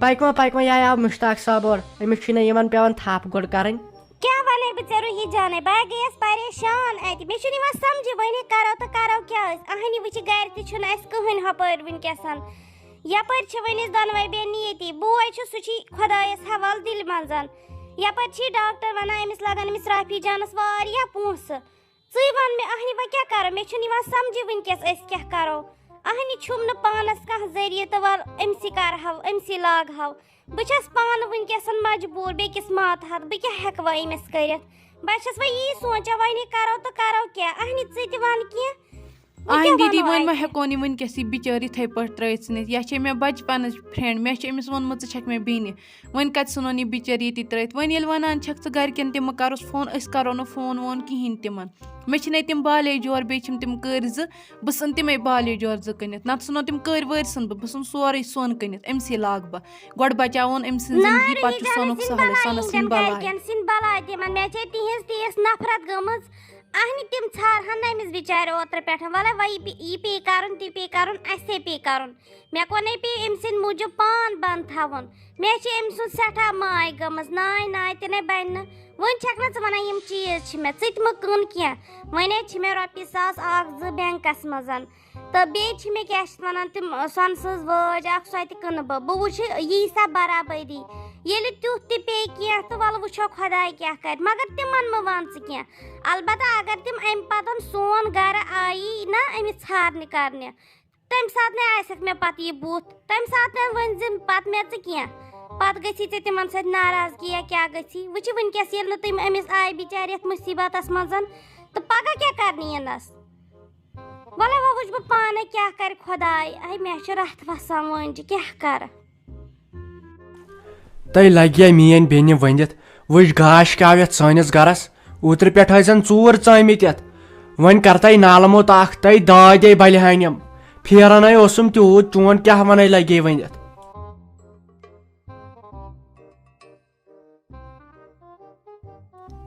پکمو یہ آو مشتاق صاحب اور أمِس چھُنہٕ یِمن پیوان تھپھ گۄڈٕ کَرٕنۍ کیا ونے بہٕ ژےٚ روحی جانے بہٕ گٔیَس پریشان اَتہِ مےٚ چھُنہٕ یِوان سمجھی وۄنۍ کرو تہٕ کرو کیٛاہ أسۍ اہنہِ وٕچھِ گرِ تہِ چھُنہٕ اَسہِ کٕہٕنۍ ہۄپٲرۍ وٕنکیٚسن یپٲرۍ چھِ وۄنۍ أسۍ دۄنوَے بیٚنہِ ییٚتی بوے چھُ سُہ چھُے خۄدایَس حوالہٕ دِلہِ منٛز یپٲرۍ چھِ ڈاکٹر وَنان أمِس لگان أمِس رافی جانس واریاہ پونٛسہٕ ژٕے وَن مےٚ اہنہِ وۄنۍ کیٛاہ کرو مےٚ چھُنہٕ یِوان سمجھی وٕنکیٚس أسۍ کیٛاہ کرو اہنہِ چھُم نہٕ پانس کانٛہہ ذٔریعہٕ تہٕ وَل أمسٕے کرہو أمسٕے لاگہو بہٕ چھَس پانہٕ وٕنکیٚسن مجبوٗر بیٚکِس ماتحت بہٕ کیٛاہ ہٮ۪کہٕ وۄنۍ أمِس کٔرِتھ بہٕ چھَس وۄنۍ یی سونٛچان وۄنۍ کرو تہٕ کرو کیٛاہ اہنہِ ژٕ تہِ وَن کینٛہہ اہن دیدی وۄنۍ ما ہٮ۪کو نہٕ وٕنکٮ۪س یہِ بِچٲر یِتھٕے پٲٹھۍ ترٛٲیِتھ ژھٕنِتھ یہِ چھے مےٚ بچپنٕچ فرٛٮ۪نٛڈ مےٚ چھِ أمِس ووٚنمُت ژٕ چھَکھ مےٚ بیٚنہِ وۄنۍ کَتہِ ژھٕنون یہِ بِچٲر ییٚتی ترٛٲیِتھ وۄنۍ ییٚلہِ وَنان چھَکھ ژٕ گرِکٮ۪ن تہِ مہٕ کَروس فون أسۍ کَرو نہٕ فون وون کِہیٖنۍ تِمن مےٚ چھِنَے تِم بالے جور بیٚیہِ چھِم تِم کٔرۍ زٕ بہٕ ژھٕنہٕ تِمے بالے جور زٕ کٕنِتھ نَتہٕ ژھٕنو تِم کٔرۍ وٲرۍ ژھٕنہٕ بہٕ ژھٕنہٕ سورُے سۄن کٕنِتھ أمسٕے لاگہٕ بہٕ گۄڈٕ بچاوون أمۍ سٕنٛز زندگی پتہٕ چھُ سۄنُک سہلٕے سۄنس سٕنٛدۍ بلاے تِمن مےٚ چھے تِہِنٛز تیٖژ نفرت گٔمٕژ اہنہِ تِم ژھارہن نہٕ أمِس بِچارِ اوترٕ پٮ۪ٹھ وَلے وۄنۍ یہِ پیٚیہِ کَرُن تہِ پیٚیہِ کَرُن اَسے پیٚیہِ کَرُن مےٚ کوٚرنے پیٚیہِ أمۍ سٕنٛدِ موٗجوٗب پان بنٛد تھاوُن مےٚ چھِ أمۍ سُنٛد سٮ۪ٹھاہ ماے گٔمٕژ ناے تہِ نَے بَنہِ نہٕ وۄنۍ چھَکھ نہ ژٕ وَنان یِم چیٖز چھِ مےٚ ژٕ تہِ مہٕ کٕن کینٛہہ وۄنۍ چھِ مےٚ رۄپیہِ ساس 1-2 بٮ۪نٛکَس منٛز تہٕ بیٚیہِ چھِ مےٚ کیٛاہ چھِ وَنان تِم سۄنہٕ سٕنٛز وٲج اَکھ سۄ تہِ کٕنہٕ بہٕ وٕچھِ یی سا برابٔدی ییٚلہِ تیُتھ تہِ پیٚیہِ کینٛہہ تہٕ وَلہٕ وٕچھو خۄداے کیٛاہ کَرِ مگر تِمن مہٕ وَن ژٕ کینٛہہ البتہ اگر تِم اَمہِ پَتہٕ سون گرٕ آیی نہ أمِس ژھارنہِ کَرنہِ تَمہِ ساتہٕ نَے آسٮ۪کھ مےٚ پَتہٕ یہِ بُتھ تَمہِ ساتہٕ نَے ؤنۍ زِ پَتہٕ مےٚ ژٕ کینٛہہ پَتہٕ گٔژھی ژےٚ تِمن سۭتۍ ناراضگی یا کیٛاہ گٔژھی وٕچھِ وٕنکیٚس ییٚلہِ نہٕ تِم أمِس آیہِ بِچارِ یَتھ مُصیٖبتَس منٛز تہٕ پَگاہ کیٛاہ کَرنہِ یِنَس وَلے وۄنۍ وٕچھِ بہٕ پانَے کیٛاہ کَرِ خۄداے مےٚ چھِ رَتھ وَسان وٲنجہِ کیٛاہ کَرٕ تۄہہِ لگیا میٲنۍ بیٚنہِ ؤنِتھ وٕچھ گاش کیٛاہ آو یَتھ سٲنِس گرس اوترٕ پٮ۪ٹھ ٲسۍ زن ژوٗر ژٲمٕتۍ یَتھ وۄنۍ کر تۄہہِ نالہٕ موٚت اکھ تۄہہِ دادے بلہِ ہانٮ۪م پھیرَنے اوسُم تیوٗت چون کیٛاہ وَنَے لگے ؤنِتھ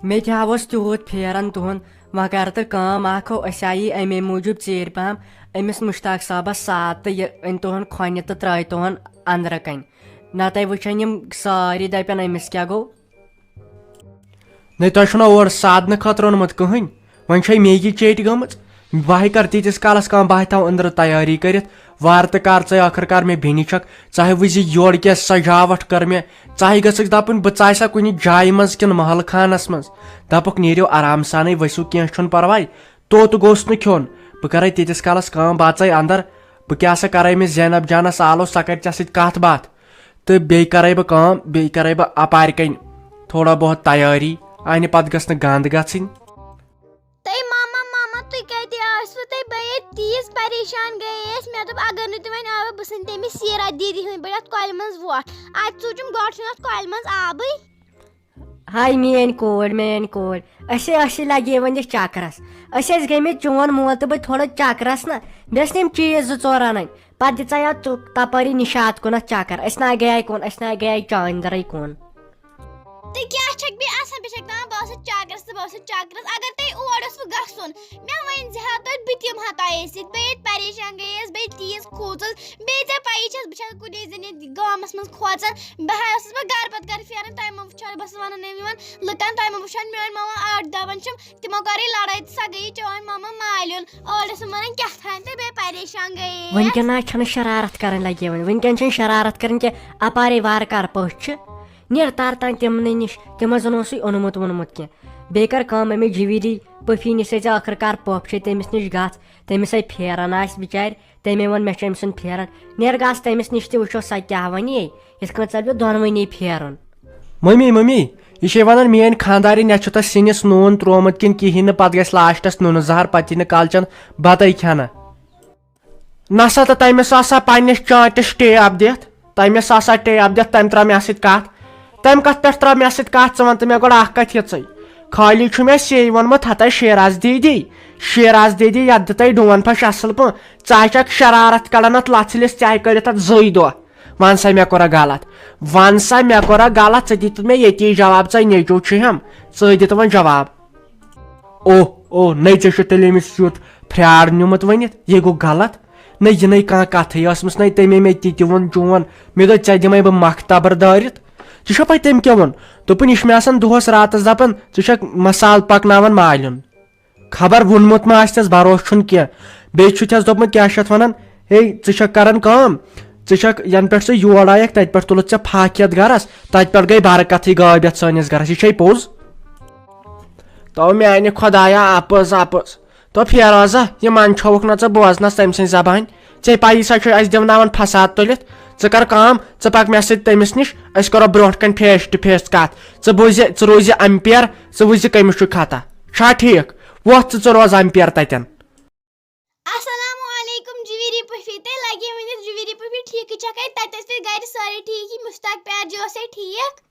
مےٚ تہِ آوُس تیوٗت پھیران تُہُنٛد وۄنۍ کر تہٕ کٲم اکھ ہو أسۍ آیی اَمے موٗجوٗب ژیٖرۍ پہم أمِس مُشتاق صٲبس ساتھ تہٕ یہِ أنۍ تُہُنٛد کھۄنہِ تہٕ ترٛٲے تُہُنٛد أنٛدرٕ کَنۍ نتہٕ وٕچھن یِم سٲری دپن أمِس کیٛاہ گوٚو نَے تۄہہِ چھُنہ اورٕ سادنہٕ خٲطرٕ اوٚنمُت کٕہٕنۍ وۄنۍ چھے میگی چیٚٹۍ گٔمٕژ بہٕ کر تیٖتِس کالس کانٛہہ بہٕ تھاو أنٛدرٕ تیٲری کٔرِتھ وارٕ تہٕ کر ژٕ ٲخٕر کار مےٚ بیٚنہِ چھکھ ژَہے وٕزِ یورٕ کیٛاہ سجاوٹھ کٔر مےٚ ژَہے گٔژھکھ دپٕنۍ بہٕ ژاے سا کُنہِ جایہِ منٛز کِنہٕ محل خانس منٛز دپُکھ نیٖرِو آرام سانٕے ؤسِو کینٛہہ چھُنہٕ پرواے توٚت گوٚژھ نہٕ کھیوٚن بہٕ کرے تیٖتِس کالس کٲم بہٕ اژے انٛدر بہٕ کیٛاہ سا کرے أمِس زینب جانس آلو سۄ کرِ ژےٚ سۭتۍ کتھ باتھ تہٕ بیٚیہِ کرے بہٕ کٲم بیٚیہِ کرے بہٕ اپارِ کَنۍ تھوڑا بہت تیٲری انہِ پتہٕ گٔژھ نہٕ گنٛد گژھٕنۍ تُہۍ کَتہِ ٲسوٕ تُہۍ بہٕ ییٚتہِ تیٖژ پریشان گٔیَس مےٚ دوٚپ اگر نہٕ تُہۍ وۄنۍ آوٕ بہٕ ژھٕنہٕ تٔمِس سیٖرت دیدی ہٕنٛدۍ پٲٹھۍ اَتھ کۄلہِ منٛز وۄٹھ اَتہِ سوٗنٛچُم گۄڈٕ چھُنہٕ اَتھ کۄلہِ منٛز آبٕے ہاے میٲنۍ کوٗر أسے ٲسۍ لگے وۄنۍ چکرس أسۍ ٲسۍ گٔمٕتۍ چون مول تہٕ بہٕ تھوڑا چکرس نہ مےٚ ٲسۍ نہٕ یِم چیٖز 2-4 اَنٕنۍ پتہٕ دِژے ژٕ تپٲری نِشاط کُنتھ چکر أسۍ نہ گٔیے کُن أسۍ نہ گٔیے چاندرے کُن تہٕ کیٛاہ چھکھ بیٚیہِ آسان بہٕ چھکھ دپان بہٕ ٲسٕس چکرس تہٕ بہٕ ٲسٕس چکرس اگر تۄہہِ اور اوسوٕ گژھُن مےٚ ؤنۍ زِ ہا توتہِ بہٕ تہِ یِمہٕ ہا تۄہے سۭتۍ بہٕ ییٚتہِ پریشان گٔیَس بیٚیہِ تیٖژ کھوٗژٕس بیٚیہِ ژےٚ پَیی چھَس بہٕ چھَس کُنی زٔنۍ ییٚتہِ گامَس منٛز کھوژان بہٕ ٲسٕس بہٕ گرٕ پتہٕ گرٕ پھیران تۄہہِ مہ وٕچھو بہٕ ٲسٕس وَنان یِمن لُکن تۄہہِ مہ وٕچھو میٲنۍ ماما أڑۍ دپان چھِم تِمو کَرے لڑٲے تہٕ سۄ گٔیے چٲنۍ ماما مالیُن أڑۍ ٲسٕم وَنان کیٛاہ تھانۍ تہٕ بیٚیہِ پریشان گٔیے وٕنکٮ۪ن نہ چھنہٕ شرارت کرٕنۍ لگے وۄنۍ وٕنکٮ۪ن چھنہٕ شرارت کرٕنۍ کینٛہہ اپارے وارٕ کار پٔژھۍ چھِ نیر تار تانۍ تِمنٕے نِش تِمو زن اوسُے اوٚنمُت ووٚنمُت کینٛہہ بیٚیہِ کر کٲم أمِس جِویٖری پٔفی نِش ژےٚ ٲخٕر کار پۄپھ چھے تٔمِس نِش گژھ تٔمِس پھیران آسہِ بِچارِ تٔمے ووٚن مےٚ چھُ أمۍ سُنٛد پھیران نیر گژھ تٔمِس نِش تہِ وٕچھو سۄ کیٛاہ وَنہِ یِتھ کٔنۍ ژَلہِ دۄنوٕنی پھیرُن ممی یہِ چھے وَنان میٲنۍ خانٛدارِنۍ نہ چھُ تَتھ سِنِس نوٗن تروومُت کِنہٕ کِہینۍ نہٕ پتہٕ گژھِ لاسٹس نُنہٕ زہر پتہٕ یی نہٕ کالچن بتے کھٮ۪نہٕ نسا تہٕ تٔمِس آسا پننِس چانٹِس ٹیپ دِتھ تٔمِس آسا ٹیپ دِتھ تٔمۍ ترٛٲو مےٚ سۭتۍ کتھ تمہِ کتھ پٮ۪ٹھ ترٛٲو مےٚ سۭتۍ کتھ ژٕ وَن تہٕ مےٚ گۄڈٕ اکھ کتھ یِژٕے خٲلی چھُ مےٚ سے ووٚنمُت ہتاے شیراز دیدی یتھ دِتَے ڈوٗن پھش اصٕل پٲٹھۍ ژٕ چھکھ شرارت کڑان اتھ لژھلِس ژےٚ کٔرِتھ اتھ 2 دۄہ وَن سا مےٚ کوٚرا غلط ژٕ دِتہٕ مےٚ ییٚتی جواب ژےٚ نیٚچوٗ چھُہم ژٕ دِتہٕ وۄنۍ جواب او نَے ژےٚ چھُ تیٚلہِ أمِس یُتھ فراڈ نیوٗمُت ؤنِتھ یہِ گوٚو غلط نہ یِنٕے کانٛہہ کتھٕے ٲسمٕژ نَے تٔمۍ مےٚ تہِ ووٚن چون مےٚ دوٚپ ژےٚ دِمے بہٕ مختبر دٲرِتھ ژےٚ چھو پاے تٔمۍ کیٛاہ ووٚن دوٚپُن یہِ چھُ مےٚ آسان دۄہس راتس دپان ژٕ چھکھ مسالہٕ پکناوان مالیُن خبر ووٚنمُت ما آسہِ تس بروسہٕ چھُنہٕ کینٛہہ بیٚیہِ چھُ تھس دوٚپمُت کیٛاہ چھِ اتھ ونان ہے ژٕ چھکھ کران کٲم ژٕ چھکھ ینہٕ پٮ۪ٹھ ژٕ یور آیکھ تتہِ پٮ۪ٹھ تُلُتھ ژےٚ پھاکھ یتھ گرس تتہِ پٮ۪ٹھ گٔے برکتھٕے غٲب یتھ سٲنِس گرس یہِ چھے پوٚز تو میانہِ خۄدایا اپُز تو فیروزا یہِ منٛدچھووُکھ نہ ژٕ بوزنس تٔمۍ سٕنٛز زبانہِ ژےٚ پایی سا چھُ اسہِ دِوناوان فساد تُلِتھ ژٕ کر کٲم ژٕ پک مےٚ سۭتۍ تٔمِس نِش أسۍ کرو برونٛٹھ کَنۍ فیس ٹُو فیس کتھ ژٕ بوٗزِ ژٕ روزِ امپیر ژٕ وٕچھِ کٔمِس چھُ خطا چھا ٹھیٖک وۄتھ ژٕ روز امپیر تتٮ۪ن السلام علیکم جویری پوفی تُہۍ لگے ؤنِتھ جویری پوفی ٹھیٖکٕے چھکھے تتہِ ٲسۍ گرِ سٲری ٹھیٖک مُشتاق پیار جی اوسے ٹھیٖک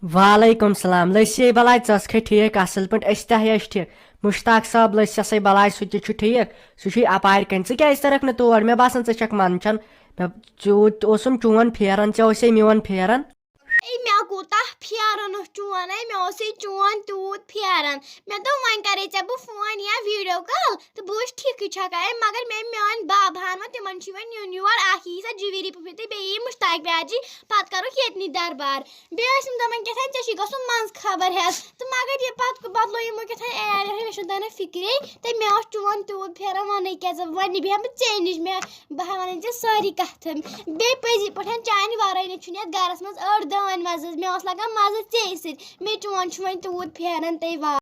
وعلیکم سلام لٔسی بلاے ژٕ ٲسکھے ٹھیٖک اصل پٲٹھۍ أسۍ تہِ ہے ٲسۍ ٹھیٖک مُشتاق صٲب لٔسۍ بلاے سُہ تہِ چھُ ٹھیٖک سُہ چھُے اپارِ کَنۍ ژٕ کیازِ ترکھ نہٕ تور مےٚ باسان ژٕ چھکھ منٛدچھان ژوٗت اوسُم چون پھیران ژےٚ اوسے میون پھیران اے مےٚ کوٗتاہ پھیران اوس چون مےٚ اوسے چون تیوٗت پھیران مےٚ دوٚپ وۄنۍ کرے ژےٚ بہٕ فون یا ویٖڈیو کال تہٕ بہٕ وٕچھِ ٹھیٖکٕے چھکھا مگر میٲنۍ بابہٕ ہن وۄنۍ تِمن چھُ وۄنۍ نیُن یور اکھ یی سا جویری پوفی تہٕ بیٚیہِ یی مُشتاق پیار جی پتہٕ کروکھ ییٚتنی دربار بیٚیہِ ٲسۍ یِم دپان کیٛاہ ژےٚ چھُے گژھُن منٛز خبر ہٮ۪تھ تہٕ مگر یہِ پتہٕ لوگ یِمو کیٛاہ ایڈ مےٚ چھُنہٕ تران فِکرے تہٕ مےٚ اوس چون تیوٗت پھیران ونے کیٛاہ ژٕ وۄنۍ بیٚہمہٕ بہٕ ژےٚ نِش بہٕ ونَے ژےٚ سٲری کتھٕ بیٚیہِ پٔزی پٲٹھۍ چانہِ ورٲے نہٕ چھُنہٕ یتھ گرس منٛز أڑ دٲنۍ وزٕز مےٚ اوس لگان مزٕ ژے سۭتۍ مےٚ چون چھُ وۄنۍ تیوٗت پھیران